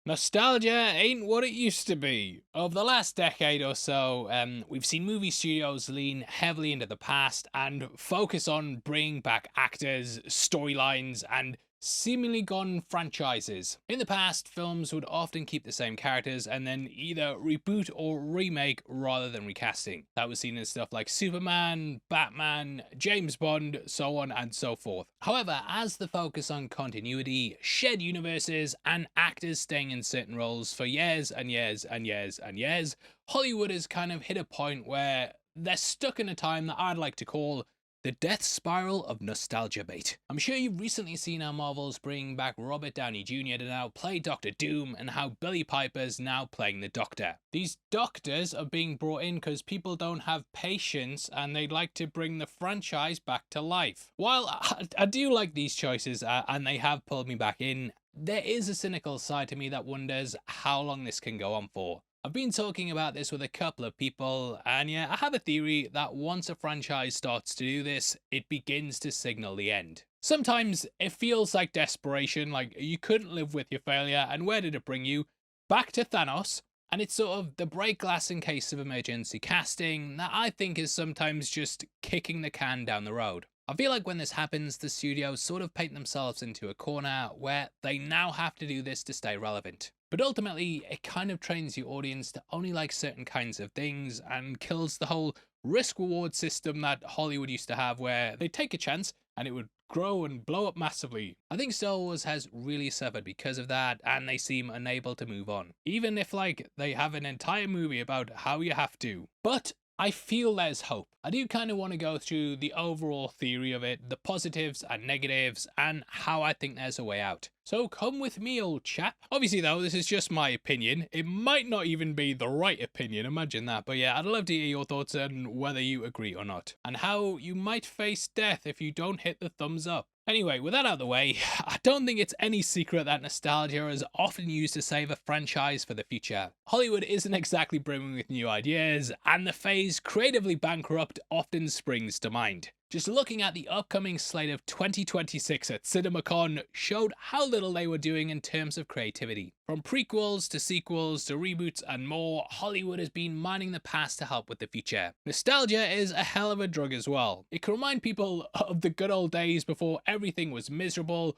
Nostalgia ain't what it used to be. Over the last decade or so, we've seen movie studios lean heavily into the past and focus on bringing back actors, storylines, and seemingly gone franchises. In the past, films would often keep the same characters and then either reboot or remake rather than recasting. That was seen in stuff like Superman, Batman, James Bond, so on and so forth. However, as the focus on continuity, shared universes, and actors staying in certain roles for years and years and years and years, Hollywood has kind of hit a point where they're stuck in a time that I'd like to call the death spiral of nostalgia bait. I'm sure you've recently seen how Marvel's bringing back Robert Downey Jr. to now play Doctor Doom and how Billie Piper's now playing the Doctor. These doctors are being brought in because people don't have patience and they'd like to bring the franchise back to life. While I do like these choices and they have pulled me back in, there is a cynical side to me that wonders how long this can go on for. I've been talking about this with a couple of people, and yeah, I have a theory that once a franchise starts to do this, it begins to signal the end. Sometimes it feels like desperation, like you couldn't live with your failure, and where did it bring you? Back to Thanos. And it's sort of the break glass in case of emergency casting that I think is sometimes just kicking the can down the road. I feel like when this happens, the studios sort of paint themselves into a corner where they now have to do this to stay relevant. But ultimately, it kind of trains your audience to only like certain kinds of things and kills the whole risk-reward system that Hollywood used to have where they take a chance and it would grow and blow up massively. I think Star Wars has really suffered because of that and they seem unable to move on. Even if they have an entire movie about how you have to. But I feel there's hope. I do kind of want to go through the overall theory of it, the positives and negatives, and how I think there's a way out. So come with me, old chap. Obviously though, this is just my opinion. It might not even be the right opinion, imagine that. But yeah, I'd love to hear your thoughts on whether you agree or not. And how you might face death if you don't hit the thumbs up. Anyway, with that out of the way, I don't think it's any secret that nostalgia is often used to save a franchise for the future. Hollywood isn't exactly brimming with new ideas, and the phrase creatively bankrupt often springs to mind. Just looking at the upcoming slate of 2026 at CinemaCon showed how little they were doing in terms of creativity. From prequels to sequels to reboots and more, Hollywood has been mining the past to help with the future. Nostalgia is a hell of a drug as well. It can remind people of the good old days before everything was miserable,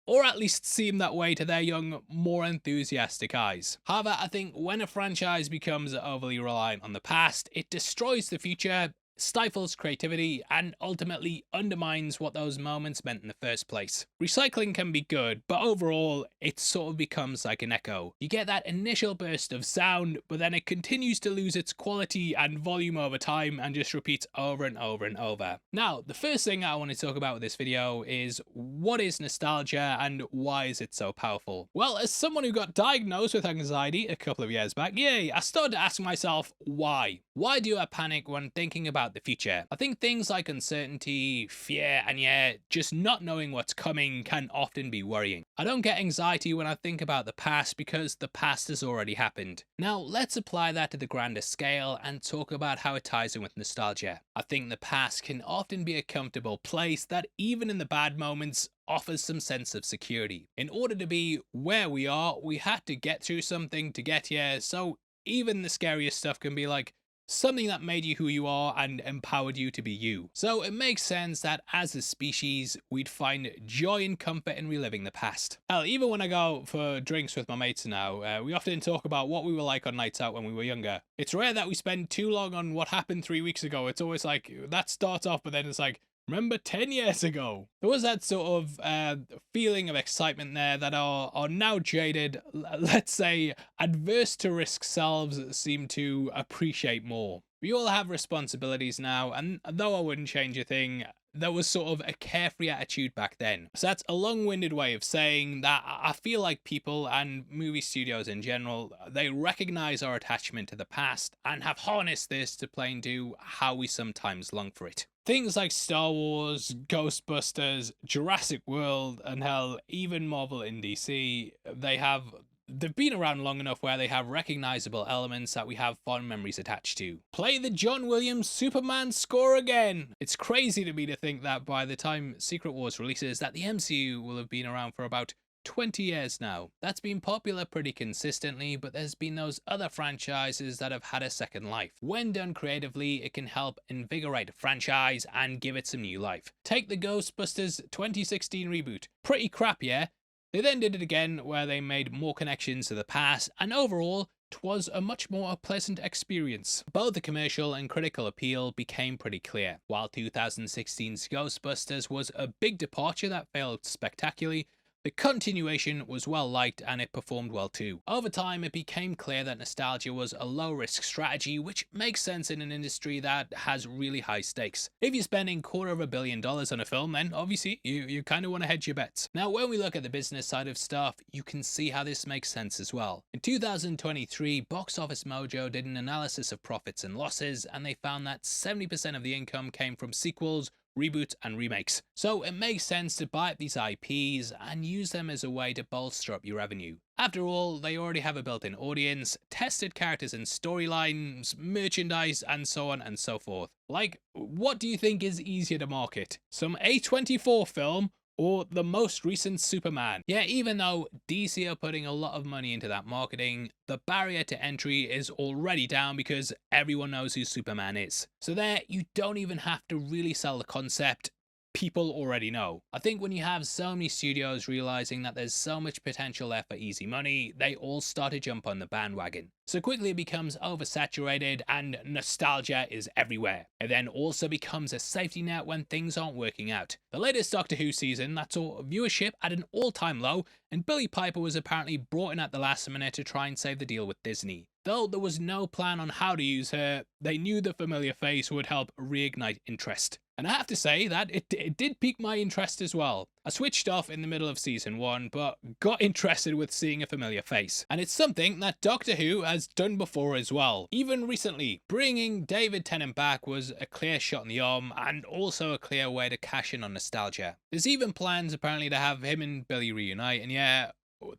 or at least seem that way to their young, more enthusiastic eyes. However, I think when a franchise becomes overly reliant on the past, it destroys the future, stifles creativity, and ultimately undermines what those moments meant in the first place. Recycling can be good, but overall, it sort of becomes like an echo. You get that initial burst of sound, but then it continues to lose its quality and volume over time and just repeats over and over and over. Now, the first thing I want to talk about with this video is what is nostalgia and why is it so powerful? Well, as someone who got diagnosed with anxiety a couple of years back, I started to ask myself why. Why do I panic when thinking about the future? I think things like uncertainty, fear, and just not knowing what's coming can often be worrying. I don't get anxiety when I think about the past because the past has already happened. Now, let's apply that to the grander scale and talk about how it ties in with nostalgia. I think the past can often be a comfortable place that even in the bad moments offers some sense of security. In order to be where we are, we had to get through something to get here, so even the scariest stuff can be like something that made you who you are and empowered you to be you. So it makes sense that as a species, we'd find joy and comfort in reliving the past. Hell, even when I go for drinks with my mates now, we often talk about what we were like on nights out when we were younger. It's rare that we spend too long on what happened 3 weeks ago. It's always like, that starts off, but then it's like, remember 10 years ago? There was that sort of feeling of excitement there that are now jaded, let's say, adverse to risk selves seem to appreciate more. We all have responsibilities now, and though I wouldn't change a thing, there was sort of a carefree attitude back then. So that's a long-winded way of saying that I feel like people and movie studios in general, they recognize our attachment to the past and have harnessed this to play into how we sometimes long for it. Things like Star Wars, Ghostbusters, Jurassic World, and hell, even Marvel in DC, they've been around long enough where they have recognizable elements that we have fond memories attached to. Play the John Williams Superman score again! It's crazy to me to think that by the time Secret Wars releases that the MCU will have been around for about 20 years now. That's been popular pretty consistently, but there's been those other franchises that have had a second life. When done creatively, it can help invigorate a franchise and give it some new life. Take the Ghostbusters 2016 reboot. Pretty crap, yeah? They then did it again where they made more connections to the past, and overall, was a much more pleasant experience. Both the commercial and critical appeal became pretty clear. While 2016's Ghostbusters was a big departure that failed spectacularly, the continuation was well liked and it performed well too. Over time, it became clear that nostalgia was a low-risk strategy, which makes sense in an industry that has really high stakes. If you're spending $250 million on a film, then obviously you kind of want to hedge your bets. Now, when we look at the business side of stuff, you can see how this makes sense as well. In 2023, Box Office Mojo did an analysis of profits and losses, and they found that 70% of the income came from sequels, reboots and remakes. So it makes sense to buy up these IPs and use them as a way to bolster up your revenue. After all, they already have a built-in audience, tested characters and storylines, merchandise, and so on and so forth. Like, what do you think is easier to market? Some A24 film or the most recent Superman? Yeah, even though DC are putting a lot of money into that marketing, the barrier to entry is already down because everyone knows who Superman is. So there, you don't even have to really sell the concept. People already know. I think when you have so many studios realizing that there's so much potential there for easy money, they all start to jump on the bandwagon. So quickly it becomes oversaturated and nostalgia is everywhere. It then also becomes a safety net when things aren't working out. The latest Doctor Who season, that saw viewership at an all-time low, and Billie Piper was apparently brought in at the last minute to try and save the deal with Disney. Though there was no plan on how to use her, they knew the familiar face would help reignite interest. And I have to say that it did pique my interest as well. I switched off in the middle of season 1, but got interested with seeing a familiar face. And it's something that Doctor Who has done before as well. Even recently, bringing David Tennant back was a clear shot in the arm and also a clear way to cash in on nostalgia. There's even plans apparently to have him and Billy reunite, and yeah,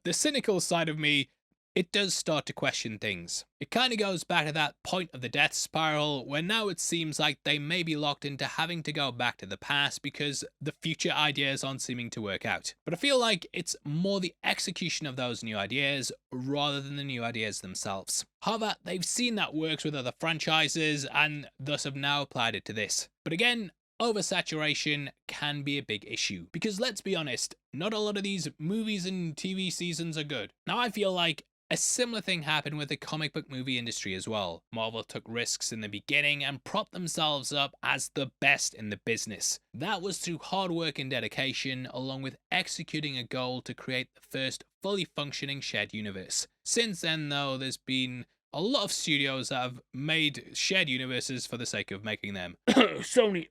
the cynical side of me, it does start to question things. It kind of goes back to that point of the death spiral where now it seems like they may be locked into having to go back to the past because the future ideas aren't seeming to work out. But I feel like it's more the execution of those new ideas rather than the new ideas themselves. However, they've seen that works with other franchises and thus have now applied it to this. But again, oversaturation can be a big issue because let's be honest, not a lot of these movies and TV seasons are good. Now I feel like a similar thing happened with the comic book movie industry as well. Marvel took risks in the beginning and propped themselves up as the best in the business. That was through hard work and dedication, along with executing a goal to create the first fully functioning shared universe. Since then though, there's been a lot of studios that have made shared universes for the sake of making them. Sony.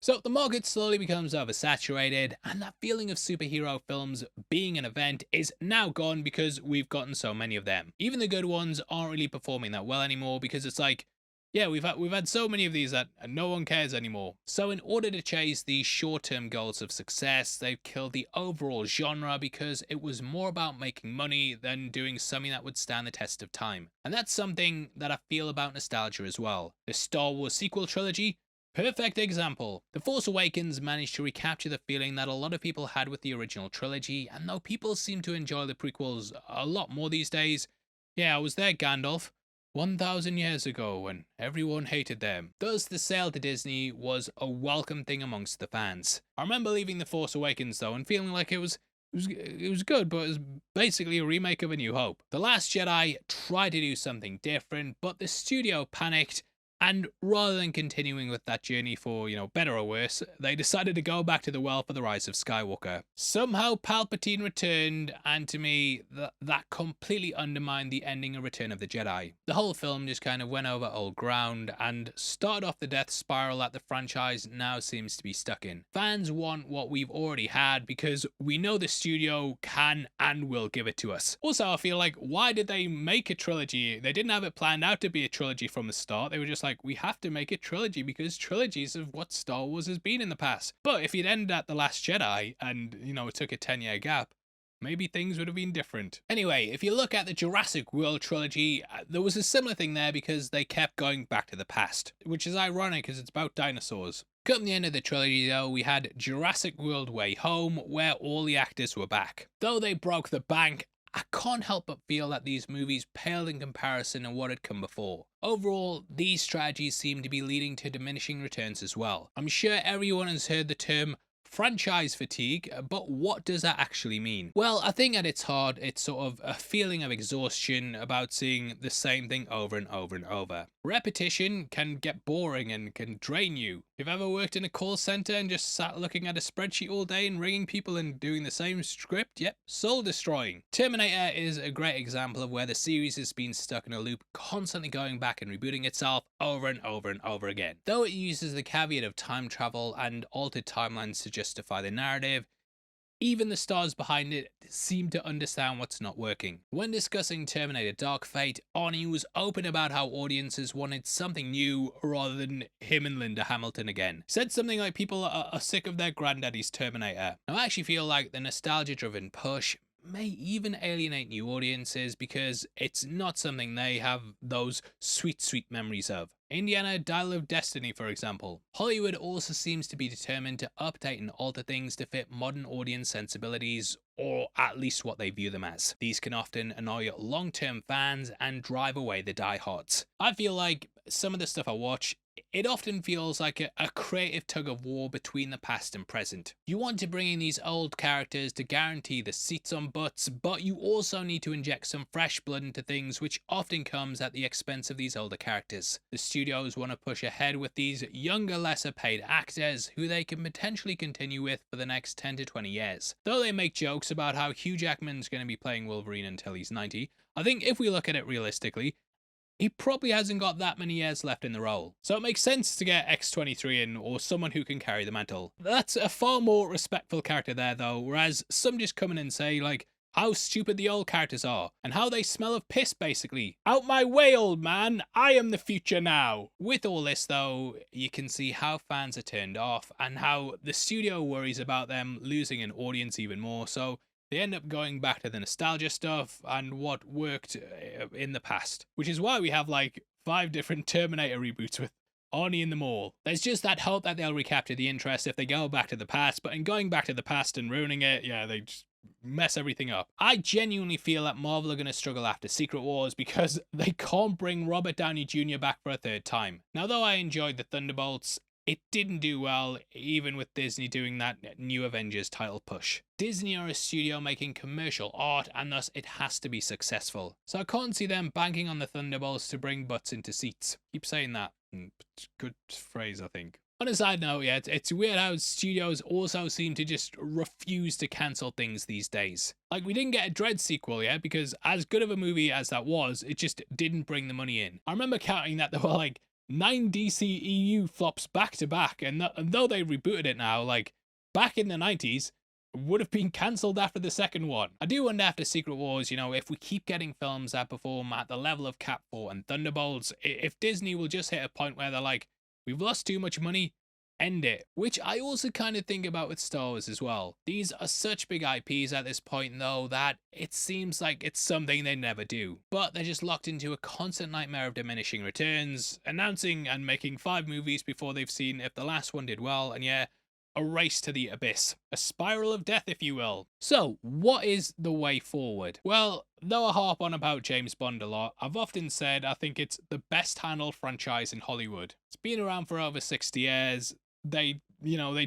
So the market slowly becomes oversaturated, and that feeling of superhero films being an event is now gone because we've gotten so many of them. Even the good ones aren't really performing that well anymore because it's like, yeah, we've had so many of these that no one cares anymore. So in order to chase these short-term goals of success, they've killed the overall genre because it was more about making money than doing something that would stand the test of time. And that's something that I feel about nostalgia as well. The Star Wars sequel trilogy, perfect example. The Force Awakens managed to recapture the feeling that a lot of people had with the original trilogy, and though people seem to enjoy the prequels a lot more these days, yeah, I was there, Gandalf. 1,000 years ago when everyone hated them. Thus, the sale to Disney was a welcome thing amongst the fans. I remember leaving The Force Awakens though and feeling like it was good, but it was basically a remake of A New Hope. The Last Jedi tried to do something different, but the studio panicked, and rather than continuing with that journey for, better or worse, they decided to go back to the well for The Rise of Skywalker. Somehow Palpatine returned, and to me, that completely undermined the ending of Return of the Jedi. The whole film just kind of went over old ground and started off the death spiral that the franchise now seems to be stuck in. Fans want what we've already had because we know the studio can and will give it to us. Also, I feel like, why did they make a trilogy? They didn't have it planned out to be a trilogy from the start. They were just like, we have to make a trilogy because trilogies of what Star Wars has been in the past. But if you'd ended at The Last Jedi and, it took a 10-year gap, maybe things would have been different. Anyway, if you look at the Jurassic World trilogy, there was a similar thing there because they kept going back to the past, which is ironic because it's about dinosaurs. Come the end of the trilogy though, we had Jurassic World Way Home, where all the actors were back. Though they broke the bank, I can't help but feel that these movies paled in comparison to what had come before. Overall, these strategies seem to be leading to diminishing returns as well. I'm sure everyone has heard the term franchise fatigue, but what does that actually mean? Well, I think at its heart, it's sort of a feeling of exhaustion about seeing the same thing over and over and over. Repetition can get boring and can drain you. If you've ever worked in a call center and just sat looking at a spreadsheet all day and ringing people and doing the same script, yep, soul destroying. Terminator is a great example of where the series has been stuck in a loop, constantly going back and rebooting itself over and over and over again. Though it uses the caveat of time travel and altered timelines to justify the narrative, even the stars behind it seem to understand what's not working. When discussing Terminator Dark Fate, Arnie was open about how audiences wanted something new rather than him and Linda Hamilton again. Said something like people are sick of their granddaddy's Terminator. Now, I actually feel like the nostalgia-driven push may even alienate new audiences because it's not something they have those sweet memories of. Indiana Dial of Destiny, for example. Hollywood also seems to be determined to update and alter things to fit modern audience sensibilities, or at least what they view them as. These can often annoy long-term fans and drive away the diehards. I feel like some of the stuff I watch, it often feels like a creative tug-of-war between the past and present. You want to bring in these old characters to guarantee the seats on butts, but you also need to inject some fresh blood into things, which often comes at the expense of these older characters. The studios want to push ahead with these younger, lesser paid actors who they can potentially continue with for the next 10 to 20 years. Though they make jokes about how Hugh Jackman's going to be playing Wolverine until he's 90, I think if we look at it realistically, he probably hasn't got that many years left in the role. So it makes sense to get X-23 in, or someone who can carry the mantle. That's a far more respectful character there though, whereas some just come in and say like how stupid the old characters are, and how they smell of piss basically. Out my way, old man, I am the future now. With all this though, you can see how fans are turned off, and how the studio worries about them losing an audience even more, so they end up going back to the nostalgia stuff and what worked in the past. Which is why we have like 5 different Terminator reboots with Arnie in them all. There's just that hope that they'll recapture the interest if they go back to the past, but in going back to the past and ruining it, yeah, they just mess everything up. I genuinely feel that Marvel are going to struggle after Secret Wars because they can't bring Robert Downey Jr. back for a 3rd time. Now, though I enjoyed the Thunderbolts, it didn't do well, even with Disney doing that new Avengers title push. Disney are a studio making commercial art, and thus it has to be successful. So I can't see them banking on the Thunderbolts to bring butts into seats. Keep saying that. Good phrase, I think. On a side note, yeah, it's weird how studios also seem to just refuse to cancel things these days. Like, we didn't get a Dread sequel yet, because as good of a movie as that was, it just didn't bring the money in. I remember counting that there were like 9 DCEU flops back to back, and though they rebooted it now, like, back in the 90s, would have been cancelled after the second one. I do wonder after Secret Wars, you know, if we keep getting films that perform at the level of Cap 4 and Thunderbolts, if Disney will just hit a point where they're like, we've lost too much money, end it. Which I also kind of think about with Star Wars as well. These are such big IPs at this point though that it seems like it's something they never do. But they're just locked into a constant nightmare of diminishing returns, announcing and making 5 movies before they've seen if the last one did well, and yeah, a race to the abyss. A spiral of death, if you will. So, what is the way forward? Well, though I harp on about James Bond a lot, I've often said I think it's the best handled franchise in Hollywood. It's been around for over 60 years. They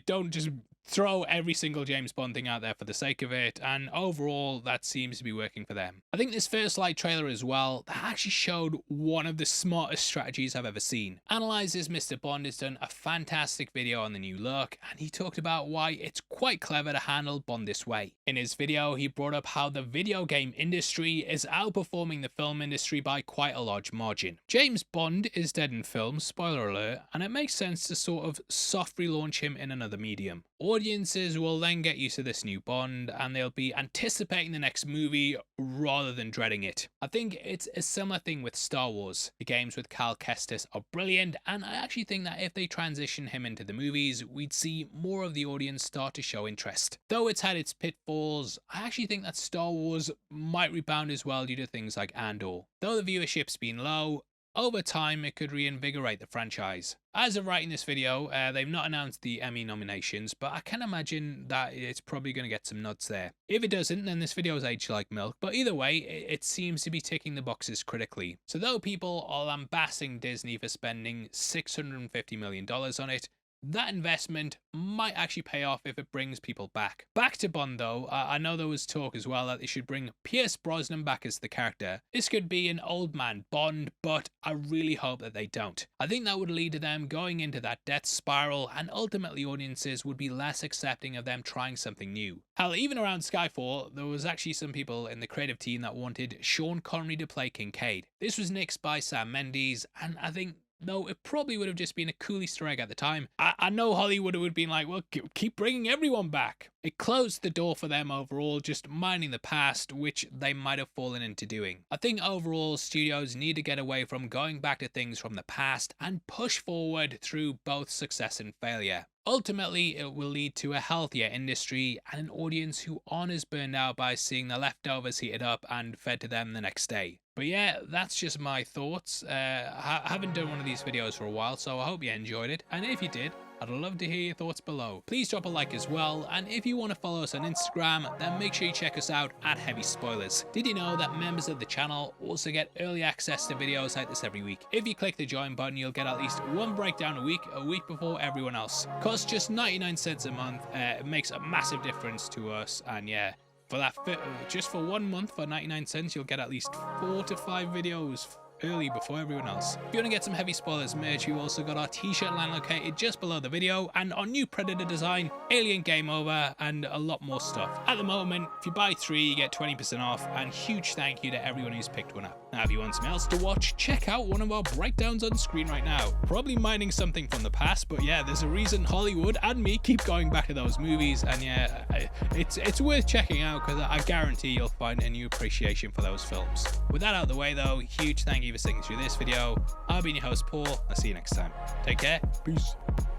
don't just throw every single James Bond thing out there for the sake of it, and overall that seems to be working for them. I think this First Light trailer as well, that actually showed one of the smartest strategies I've ever seen. Analyzes Mr. Bond has done a fantastic video on the new look, and he talked about why it's quite clever to handle Bond this way. In his video, he brought up how the video game industry is outperforming the film industry by quite a large margin. James Bond is dead in film, spoiler alert, and it makes sense to sort of soft relaunch him in another medium. Audiences will then get used to this new Bond, and they'll be anticipating the next movie rather than dreading it. I think it's a similar thing with Star Wars. The games with Cal Kestis are brilliant, and I actually think that if they transition him into the movies, we'd see more of the audience start to show interest. Though it's had its pitfalls, I actually think that Star Wars might rebound as well due to things like Andor. Though the viewership's been low, over time it could reinvigorate the franchise. As of writing this video, they've not announced the Emmy nominations, but I can imagine that it's probably going to get some nods there. If it doesn't, then this video is aged like milk, but either way, it seems to be ticking the boxes critically. So though people are lambasting Disney for spending $650 million on it, that investment might actually pay off if it brings people back. Back to Bond though, I know there was talk as well that they should bring Pierce Brosnan back as the character. This could be an old man Bond, but I really hope that they don't. I think that would lead to them going into that death spiral, and ultimately audiences would be less accepting of them trying something new. Hell, even around Skyfall, there was actually some people in the creative team that wanted Sean Connery to play Kincaid. This was nixed by Sam Mendes, and I think though it probably would have just been a cool Easter egg at the time. I know Hollywood would have been like, well, keep bringing everyone back. It closed the door for them overall, just mining the past, which they might have fallen into doing. I think overall studios need to get away from going back to things from the past and push forward through both success and failure. Ultimately, it will lead to a healthier industry and an audience who aren't as burned out by seeing the leftovers heated up and fed to them the next day. But yeah, that's just my thoughts. I haven't done one of these videos for a while, so I hope you enjoyed it. And if you did, I'd love to hear your thoughts below. Please drop a like as well, and if you want to follow us on Instagram, then make sure you check us out at Heavy Spoilers. Did you know that members of the channel also get early access to videos like this every week? If you click the join button, you'll get at least one breakdown a week before everyone else. Costs just 99 cents a month. It makes a massive difference to us, and yeah, for that just for 1 month for 99 cents, you'll get at least 4 to 5 videos early before everyone else. If you want to get some Heavy Spoilers merch, we've also got our t-shirt line located just below the video, and our new Predator design, Alien Game Over, and a lot more stuff. At the moment, if you buy 3, you get 20% off, and huge thank you to everyone who's picked one up. Now if you want something else to watch, check out one of our breakdowns on screen right now. Probably mining something from the past, but yeah, there's a reason Hollywood and me keep going back to those movies, and yeah, it's worth checking out because I guarantee you'll find a new appreciation for those films. With that out of the way though, huge thank you for sticking through this video. I've been your host Paul, I'll see you next time. Take care, peace.